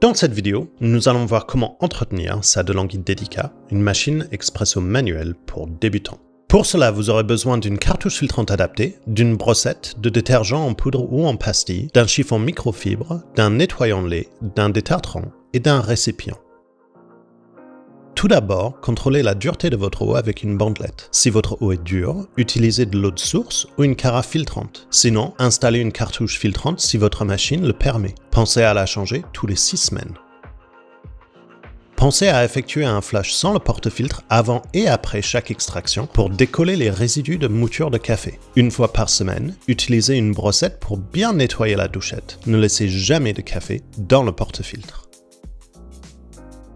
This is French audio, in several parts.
Dans cette vidéo, nous allons voir comment entretenir sa DeLonghi Dedica, une machine expresso manuelle pour débutants. Pour cela, vous aurez besoin d'une cartouche filtrante adaptée, d'une brossette, de détergent en poudre ou en pastille, d'un chiffon microfibre, d'un nettoyant lait, d'un détartrant et d'un récipient. Tout d'abord, contrôlez la dureté de votre eau avec une bandelette. Si votre eau est dure, utilisez de l'eau de source ou une carafe filtrante. Sinon, installez une cartouche filtrante si votre machine le permet. Pensez à la changer tous les 6 semaines. Pensez à effectuer un flush sans le porte-filtre avant et après chaque extraction pour décoller les résidus de mouture de café. Une fois par semaine, utilisez une brossette pour bien nettoyer la douchette. Ne laissez jamais de café dans le porte-filtre.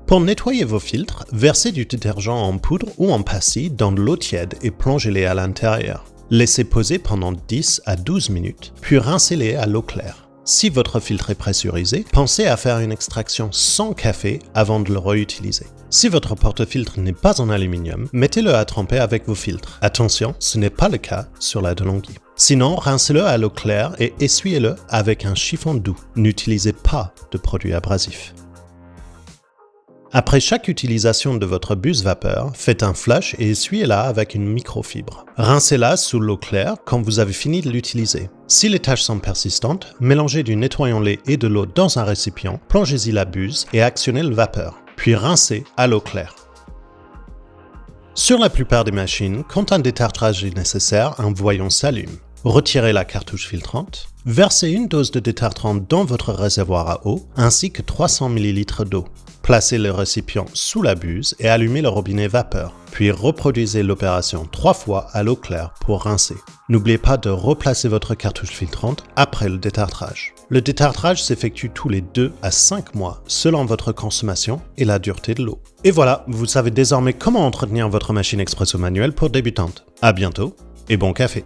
Pour nettoyer vos filtres, versez du détergent en poudre ou en pastille dans de l'eau tiède et plongez-les à l'intérieur. Laissez poser pendant 10 à 12 minutes, puis rincez-les à l'eau claire. Si votre filtre est pressurisé, pensez à faire une extraction sans café avant de le réutiliser. Si votre porte-filtre n'est pas en aluminium, mettez-le à tremper avec vos filtres. Attention, ce n'est pas le cas sur la DeLonghi. Sinon, rincez-le à l'eau claire et essuyez-le avec un chiffon doux. N'utilisez pas de produits abrasifs. Après chaque utilisation de votre buse vapeur, faites un flush et essuyez-la avec une microfibre. Rincez-la sous l'eau claire quand vous avez fini de l'utiliser. Si les taches sont persistantes, mélangez du nettoyant lait et de l'eau dans un récipient, plongez-y la buse et actionnez le vapeur, puis rincez à l'eau claire. Sur la plupart des machines, quand un détartrage est nécessaire, un voyant s'allume. Retirez la cartouche filtrante, versez une dose de détartrant dans votre réservoir à eau, ainsi que 300 ml d'eau. Placez le récipient sous la buse et allumez le robinet vapeur, puis reproduisez l'opération 3 fois à l'eau claire pour rincer. N'oubliez pas de replacer votre cartouche filtrante après le détartrage. Le détartrage s'effectue tous les 2 à 5 mois selon votre consommation et la dureté de l'eau. Et voilà, vous savez désormais comment entretenir votre machine expresso manuelle pour débutantes. À bientôt et bon café!